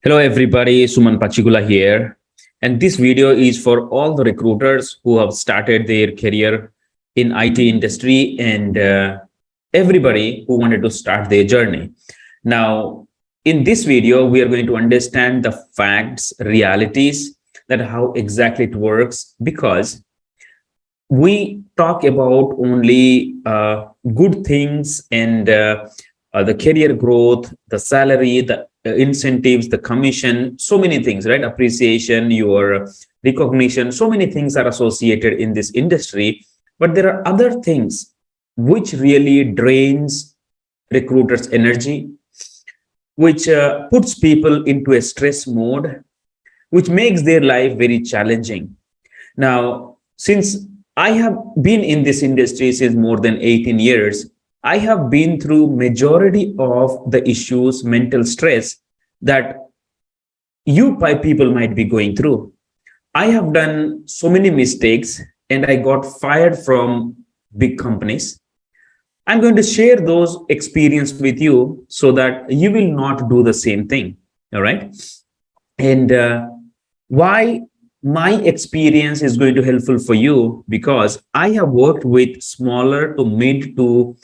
Hello everybody, Suman Pachigulla here. And this video is for all the recruiters who have started their career in IT industry and everybody who wanted to start their journey. Now, in this video, we are going to understand the facts, realities, that how exactly it works, because we talk about only good things and the career growth, the salary, the incentives, the commission, so many things, right? Appreciation, your recognition, so many things are associated in this industry. But there are other things which really drains recruiters' energy, which puts people into a stress mode, which makes their life very challenging. Now, since I have been in this industry since more than 18 years, I have been through majority of the issues, mental stress that people might be going through. I have done so many mistakes and I got fired from big companies. I'm going to share those experiences with you so that you will not do the same thing. All right. And why my experience is going to helpful for you, because I have worked with smaller to mid to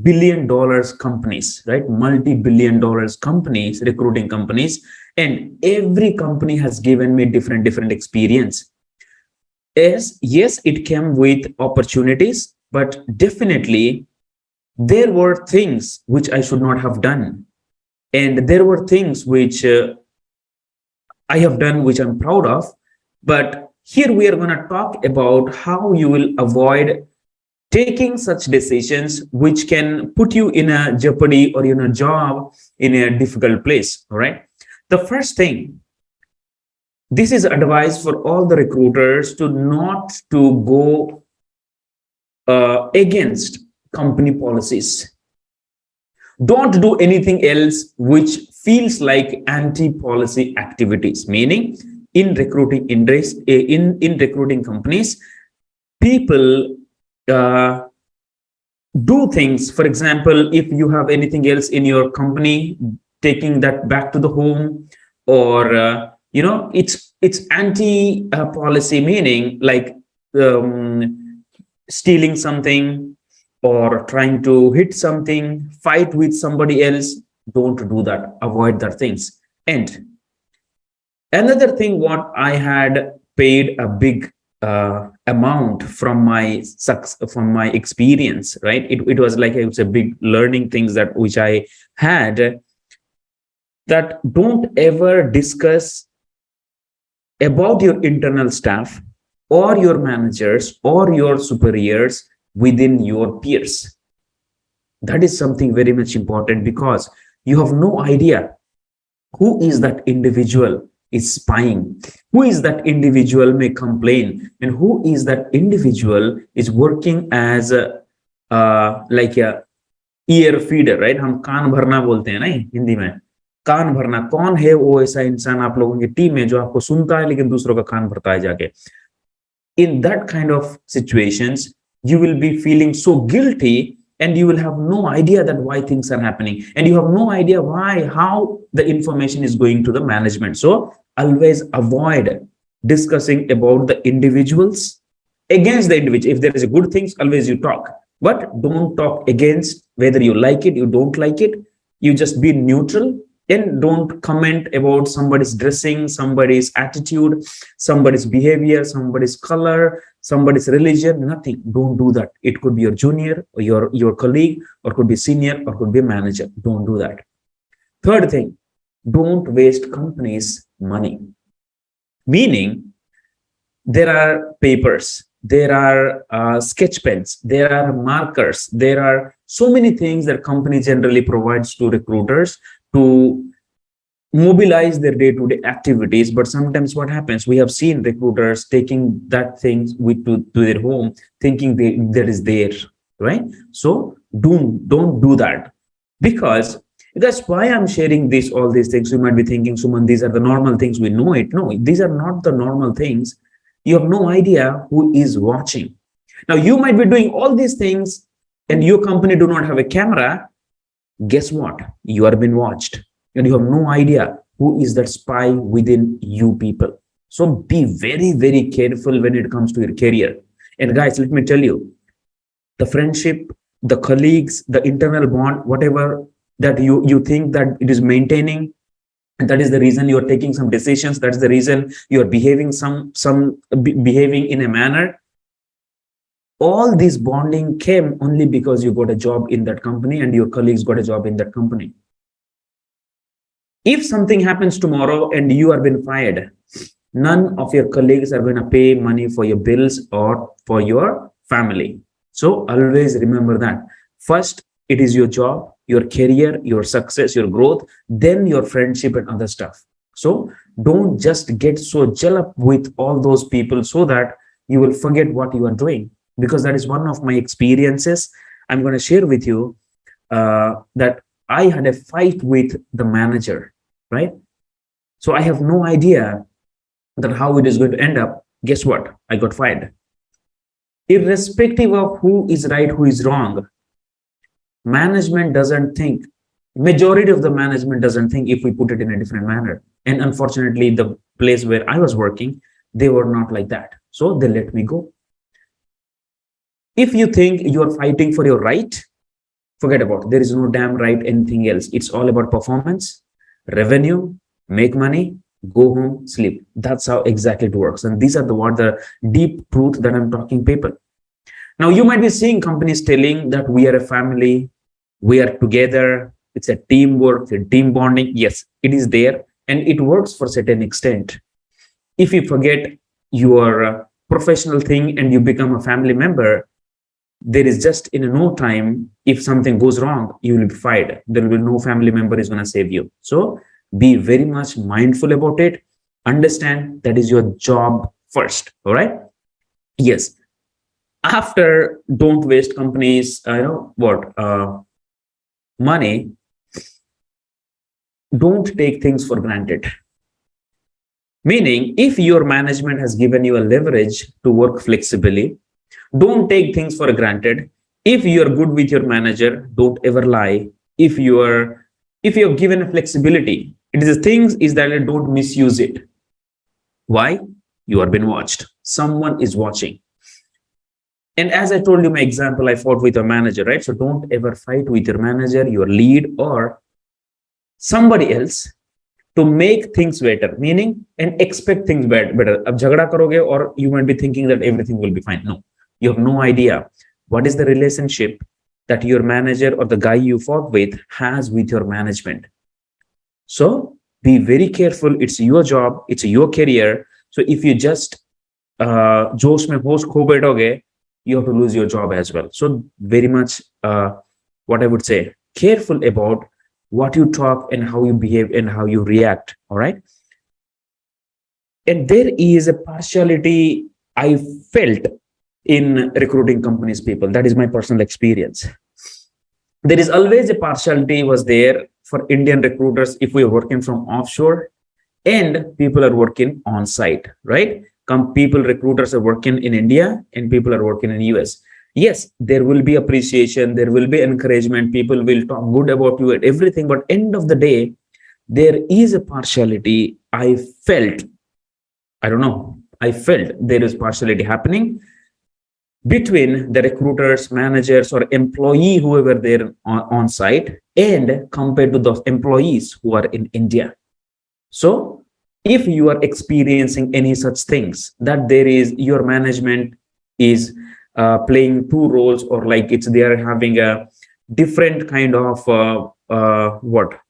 billion dollars companies, right? Multi-billion dollars companies, recruiting companies, and every company has given me different experience. Yes, it came with opportunities, but definitely there were things which I should not have done, and there were things which I have done which I'm proud of. But here we are going to talk about how you will avoid taking such decisions which can put you in a jeopardy or in a job in a difficult place. All right. The first thing, this is advice for all the recruiters to not to go against company policies. Don't do anything else which feels like anti-policy activities, meaning in recruiting in recruiting companies, people do things. For example, if you have anything else in your company, taking that back to the home, or it's anti policy, meaning like stealing something or trying to hit something, fight with somebody else. Don't do that. Avoid that things. And another thing, what I had paid a big amount from my experience, right? It was like it was a big learning things that which I had, that don't ever discuss about your internal staff or your managers or your superiors within your peers. That is something very much important, because you have no idea who is that individual is spying, who is that individual may complain, and who is that individual is working as a like a ear feeder, right? हम कान भरना बोलते हैं ना हिंदी में, कान भरना। कौन है वो ऐसा इंसान आप लोगों की टीम में जो आपको सुनता है लेकिन दूसरों का कान भरता है जाके? In that kind of situations, you will be feeling so guilty, and you will have no idea that why things are happening, and you have no idea how the information is going to the management. So always avoid discussing about the individuals against the individual. If there is a good things, always you talk, but don't talk against, whether you like it, you don't like it. You just be neutral, and don't comment about somebody's dressing, somebody's attitude, somebody's behavior, somebody's color, somebody's religion, nothing. Don't do that. It could be your junior or your colleague, or could be senior, or could be a manager. Don't do that. Third thing, don't waste companies' money. Meaning, there are papers, there are sketch pens, there are markers, there are so many things that company generally provides to recruiters to mobilize their day-to-day activities. But sometimes what happens, we have seen recruiters taking that things to their home, thinking that is there, right? So don't do that, because that's why I'm sharing all these things. You might be thinking, Suman, these are the normal things, we know it. No, these are not the normal things. You have no idea who is watching. Now, you might be doing all these things and your company do not have a camera. Guess what? You are being watched, and you have no idea who is that spy within you people. So be very, very careful when it comes to your career. And guys, let me tell you, the friendship, the colleagues, the internal bond, whatever that you think that it is maintaining, and that is the reason you are taking some decisions, that's the reason you are behaving behaving in a manner. All this bonding came only because you got a job in that company and your colleagues got a job in that company. If something happens tomorrow and you are being fired, none of your colleagues are going to pay money for your bills or for your family. So always remember that. First, it is your job, your career, your success, your growth, then your friendship and other stuff. So don't just get so jealous with all those people so that you will forget what you are doing. Because that is one of my experiences. I'm going to share with you that I had a fight with the manager, right? So I have no idea that how it is going to end up. Guess what? I got fired. Irrespective of who is right, who is wrong, management doesn't think, majority of the management doesn't think if we put it in a different manner. And unfortunately, the place where I was working, they were not like that. So they let me go. If you think you are fighting for your right, forget about it. There is no damn right anything else. It's all about performance, revenue, make money, go home, sleep. That's how exactly it works. And these are the deep truth that I'm talking people. Now, you might be seeing companies telling that we are a family, we are together, it's a teamwork, it's a team bonding. Yes, it is there and it works for a certain extent. If you forget your professional thing and you become a family member, there is just in no time, if something goes wrong, you will be fired. There will be no family member is going to save you. So be very much mindful about it. Understand that is your job first. All right. Yes. After, don't waste companies, money. Don't take things for granted. Meaning, if your management has given you a leverage to work flexibly, don't take things for granted. If you are good with your manager, don't ever lie. If you're given a flexibility, it is the things is that don't misuse it. Why? You are being watched. Someone is watching. And as I told you my example, I fought with a manager, right? So don't ever fight with your manager, your lead, or somebody else to make things better, meaning and expect things better. Ab jhagda karoge, or you might be thinking that everything will be fine. No, you have no idea what is the relationship that your manager or the guy you fought with has with your management. So be very careful. It's your job, it's your career. So if you just josh mein hosh kho baithoge, you have to lose your job as well. So very much what I would say, careful about what you talk and how you behave and how you react. All right. And there is a partiality I felt in recruiting companies people. That is my personal experience. There is always a partiality was there for Indian recruiters if we are working from offshore and people are working on site, right? People, recruiters are working in India and people are working in US. Yes, there will be appreciation, there will be encouragement, people will talk good about you and everything, but end of the day, there is a partiality. I felt there is partiality happening between the recruiters, managers, or employee, whoever they're on site, and compared to those employees who are in India. So if you are experiencing any such things, that there is your management is playing two roles, or like they are having a different kind of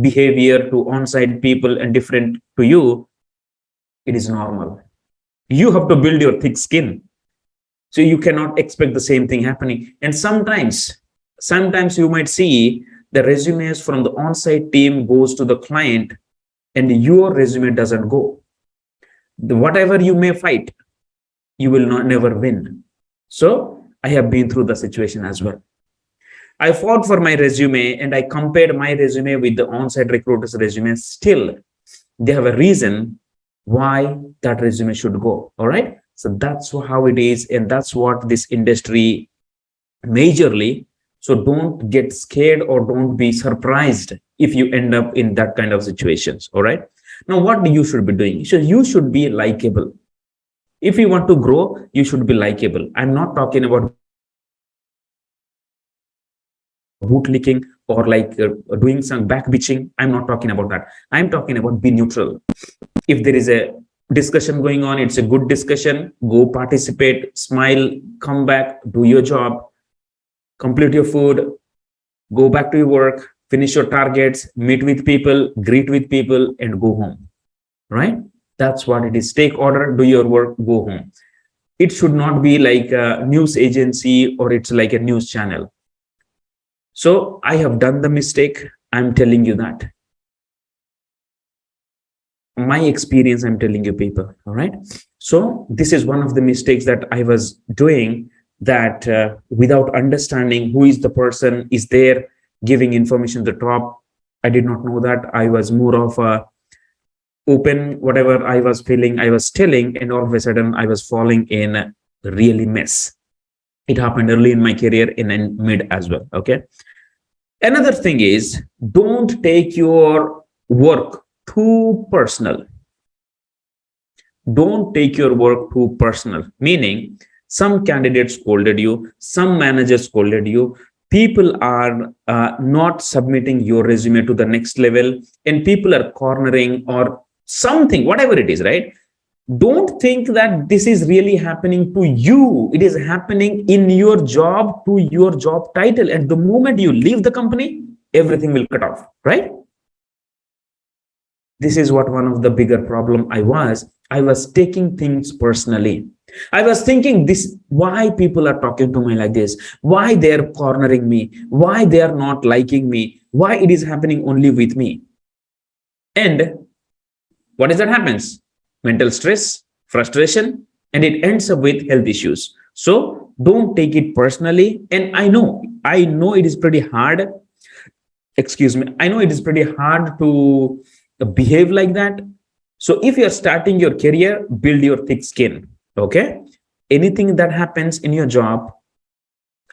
behavior to on-site people and different to you, it is normal. You have to build your thick skin. So you cannot expect the same thing happening. And sometimes you might see the resumes from the on-site team goes to the client and your resume doesn't go. Whatever you may fight, you will never win. So I have been through the situation as well. I fought for my resume and I compared my resume with the on-site recruiter's resume. Still, they have a reason why that resume should go. All right. So that's how it is. And that's what this industry majorly. So don't get scared or don't be surprised if you end up in that kind of situations. All right. Now, what you should be doing? So you should be likable. If you want to grow, you should be likable. I'm not talking about bootlicking or like doing some backbitching. I'm not talking about that. I'm talking about be neutral. If there is a discussion going on, it's a good discussion, go participate, smile, come back, do your job, complete your food, go back to your work, finish your targets, meet with people, greet with people, and go home. Right? That's what it is. Take order, do your work, go home. It should not be like a news agency or it's like a news channel. So I have done the mistake. I'm telling you that. My experience, I'm telling you, people. All right. So this is one of the mistakes that I was doing, that without understanding who is the person is there giving information to the top. I did not know that. I was more of a open, whatever I was feeling, I was telling, and all of a sudden I was falling in a really mess. It happened early in my career and in mid as well. Okay. Another thing is, don't take your work too personal. Don't take your work too personal. Meaning, some candidates scolded you, some managers scolded you, people are not submitting your resume to the next level, and people are cornering or something, whatever it is, right? Don't think that this is really happening to you. It is happening in your job, to your job title. And the moment you leave the company, everything will cut off, right? This is what one of the bigger problem I was taking things personally. I was thinking this, why people are talking to me like this, why they're cornering me, why they are not liking me, why it is happening only with me. And what is that happens? Mental stress, frustration, and it ends up with health issues. So don't take it personally. And I know it is pretty hard. Excuse me. I know it is pretty hard to behave like that. So if you're starting your career, build your thick skin. Okay. Anything that happens in your job,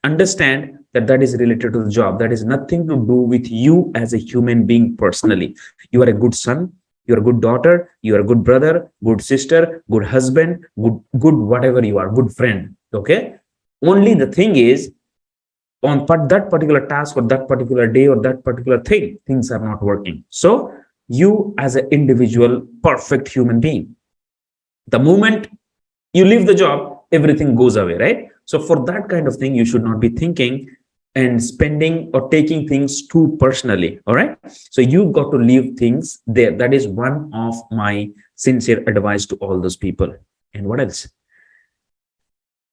understand that that is related to the job. That is nothing to do with you as a human being personally. You are a good son, you're a good daughter, you're a good brother, good sister, good husband, good whatever you are, good friend. Okay. Only the thing is, on that particular task or that particular day or that particular thing, things are not working. So you as an individual, perfect human being, the moment you leave the job, everything goes away, right? So for that kind of thing, you should not be thinking and spending or taking things too personally. All right. So you've got to leave things there. That is one of my sincere advice to all those people. And what else?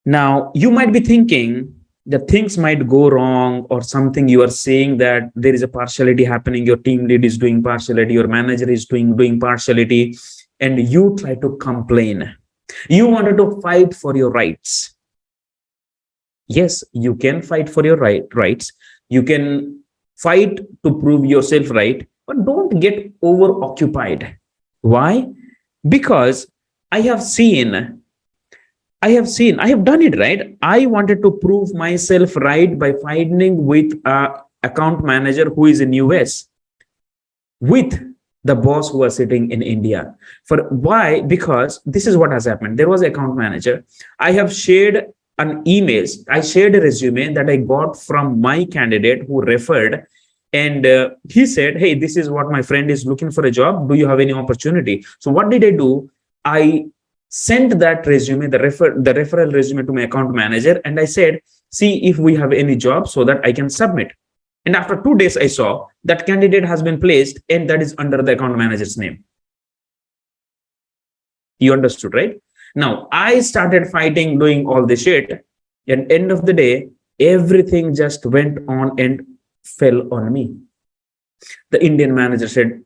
Now, you might be thinking that things might go wrong or something. You are saying that there is a partiality happening. Your team lead is doing partiality. Your manager is doing partiality. And you try to complain. You wanted to fight for your rights. Yes, you can fight for your rights. You can fight to prove yourself right, but don't get over occupied. Why? Because I have done it, right? I wanted to prove myself right by fighting with an account manager who is in US, with the boss who was sitting in India. For why? Because this is what has happened. There was an account manager. I have shared an emails. I shared a resume that I got from my candidate who referred, and he said, "Hey, this is what my friend is looking for a job. Do you have any opportunity?" So what did I do? I sent that resume, the referral resume, to my account manager, and I said, "See if we have any job so that I can submit." And after 2 days, I saw that candidate has been placed, and that is under the account manager's name. You understood, right? Now, I started fighting, doing all this shit. And end of the day, everything just went on and fell on me. The Indian manager said,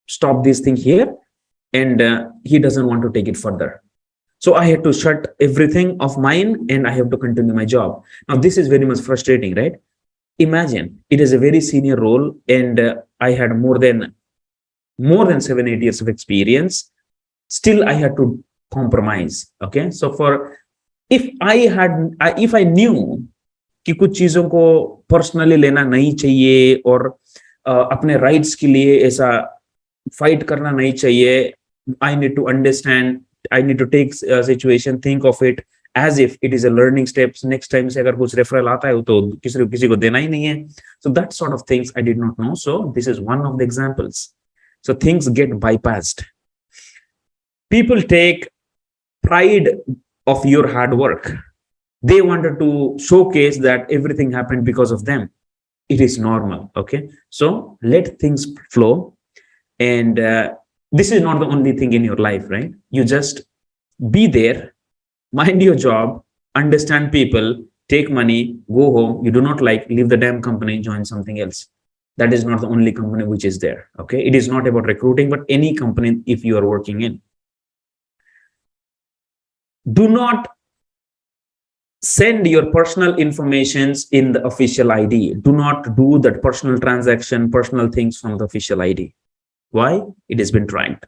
"Stop this thing here." And he doesn't want to take it further. So I had to shut everything of mine and I have to continue my job. Now, this is very much frustrating, right? Imagine it is a very senior role, and I had more than 7-8 years of experience. Still, I had to compromise. Okay. So if I knew कि कुछ चीजों को personally लेना नहीं चाहिए और अपने rights के लिए ऐसा fight karna nahi chahiye. I need to understand, I need to take a situation, think of it as if it is a learning steps. Next time se agar kuch referral aata hai to kisi ko dena hi nahi hai. So that sort of things I did not know. So this is one of the examples. So things get bypassed. People take pride of your hard work. They wanted to showcase that everything happened because of them. It is normal. Okay, so let things flow. And this is not the only thing in your life, right? You just be there, mind your job, understand people, take money, go home. You do not like, leave the damn company, join something else. That is not the only company which is there. Okay, it is not about recruiting, but any company if you are working in. Do not send your personal informations in the official ID. Do not do that personal transaction, personal things from the official ID. Why? It has been tracked.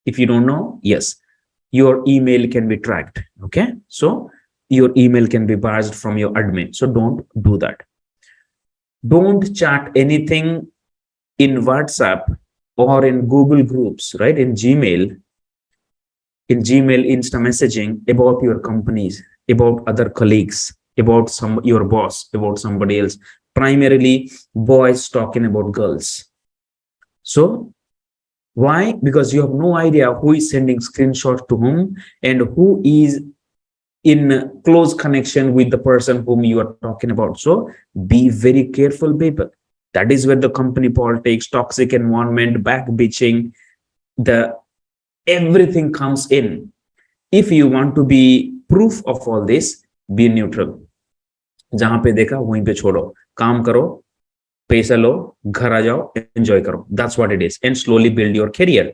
If you don't know, yes, your email can be tracked. Okay, so your email can be barred from your admin. So don't do that. Don't chat anything in WhatsApp or in Google Groups, right? In Gmail, Insta messaging about your companies, about other colleagues, about your boss, about somebody else. Primarily boys talking about girls. So why? Because you have no idea who is sending screenshots to whom and who is in close connection with the person whom you are talking about. So be very careful, people. That is where the company politics, toxic environment, back bitching, the everything comes in. If you want to be proof of all this, be neutral. जहां पे देखा वहीं पे छोड़ो, काम करो, पैसा लो, घर आ जाओ, enjoy करो. That's what it is. And slowly build your career.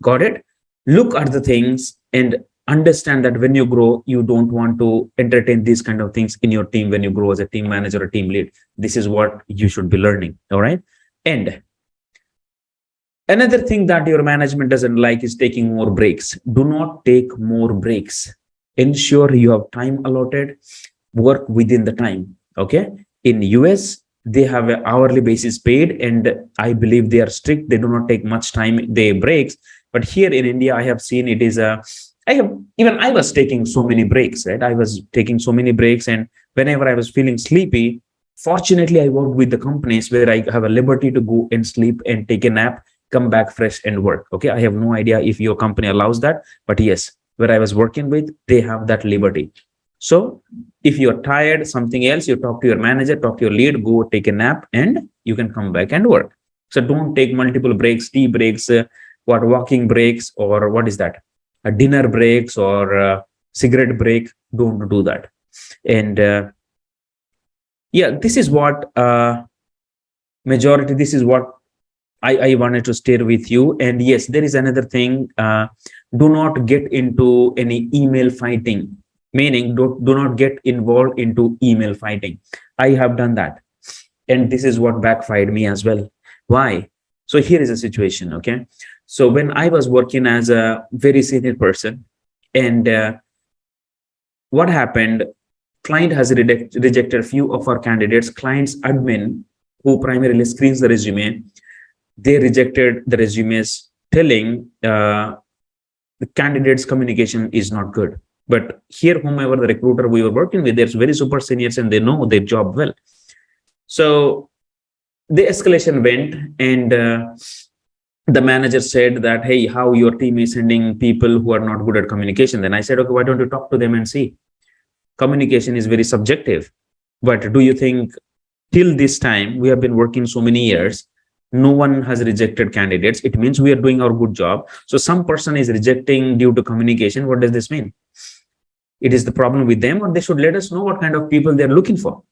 Got it? Look at the things and understand that when you grow, you don't want to entertain these kind of things in your team when you grow as a team manager or team lead. This is what you should be learning. All right. And another thing that your management doesn't like is taking more breaks. Do not take more breaks. Ensure you have time allotted, work within the time. Okay. In US, they have an hourly basis paid, and I believe they are strict. They do not take much time, they breaks. But here in India, I have seen it is I was taking so many breaks, right? I was taking so many breaks, and whenever I was feeling sleepy, fortunately, I worked with the companies where I have a liberty to go and sleep and take a nap, come back fresh and work. Okay, I have no idea if your company allows that, but yes, where I was working with, they have that liberty. So if you're tired, something else, you talk to your manager, talk to your lead, go take a nap, and you can come back and work. So don't take multiple breaks, tea breaks, walking breaks, or what is that? Dinner breaks or cigarette break. Don't do that. And yeah, this is what majority, this is what I wanted to share with you. And yes, there is another thing. Do not get into any email fighting, meaning do not get involved into email fighting. I have done that, and this is what backfired me as well. Why? So here is a situation. Okay, so when I was working as a very senior person, and what happened, client has rejected a few of our candidates. Client's admin, who primarily screens the resume, they rejected the resumes, telling the candidate's communication is not good. But here, whomever the recruiter we were working with, they're very super seniors and they know their job well. So the escalation went, and the manager said that, hey, how your team is sending people who are not good at communication. Then I said, okay, why don't you talk to them and see? Communication is very subjective. But do you think till this time, we have been working so many years, no one has rejected candidates? It means we are doing our good job. So some person is rejecting due to communication. What does this mean? It is the problem with them, or they should let us know what kind of people they're looking for.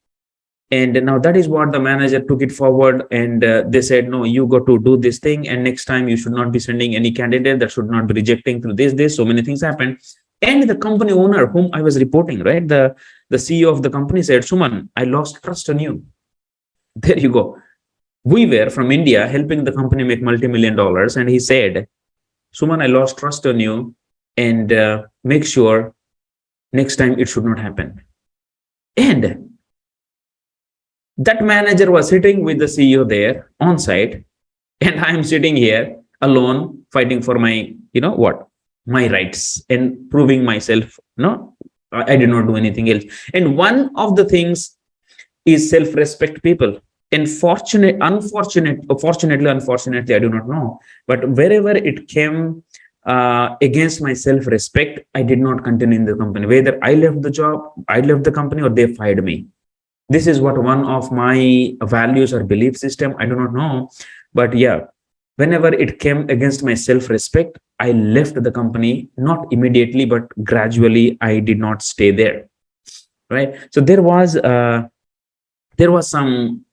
And now that is what the manager took it forward, and they said, no, you got to do this thing, and next time you should not be sending any candidate, that should not be rejecting through this. So many things happened. And the company owner whom I was reporting, right, the CEO of the company said, Suman, I lost trust on you. There you go. We were from India helping the company make multi-million dollars, and he said, Suman, I lost trust on you, and make sure next time it should not happen. And that manager was sitting with the CEO there on site, and I am sitting here. alone fighting for my, my rights and proving myself. I did not do anything else. And one of the things is self-respect, people. And unfortunately, I do not know, but wherever it came against my self-respect, I did not continue in the company. Whether I left the company, or they fired me. This is what one of my values or belief system. I do not know, but yeah, whenever it came against my self-respect, I left the company, not immediately, but gradually. I did not stay there. Right. So there was some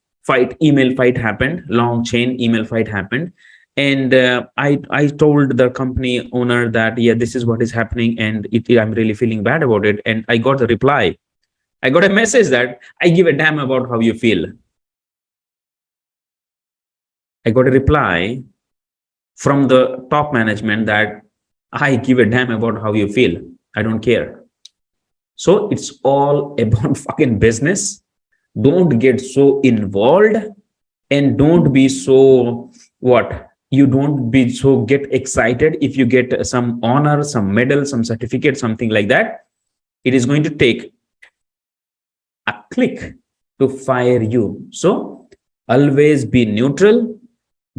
email fight happened, long chain email fight happened. And I told the company owner that, yeah, this is what is happening, and I'm really feeling bad about it. And I got a reply. I got a message that, I give a damn about how you feel. I got a reply from the top management that, I give a damn about how you feel. I don't care. So it's all about fucking business. Don't get so involved, and don't be so, what? You don't be so get excited if you get some honor, some medal, some certificate, something like that. It is going to take a click to fire you. So always be neutral,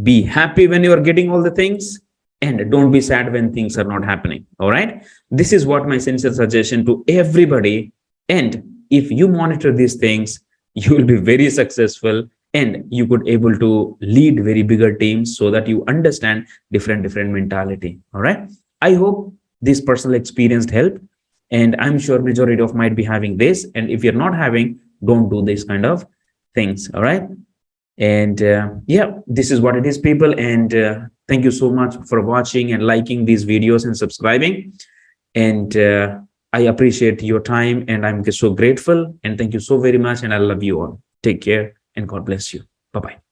be happy when you are getting all the things, and don't be sad when things are not happening. All right. This is what my sincere suggestion to everybody. And if you monitor these things, you will be very successful, and you could able to lead very bigger teams, so that you understand different mentality. All right. I hope this personal experience helped, and I'm sure majority of might be having this. And if you're not having, don't do this kind of things. All right. And yeah, this is what it is, people. And thank you so much for watching and liking these videos and subscribing. And I appreciate your time, and I'm so grateful. And thank you so very much. And I love you all. Take care, and God bless you. Bye-bye.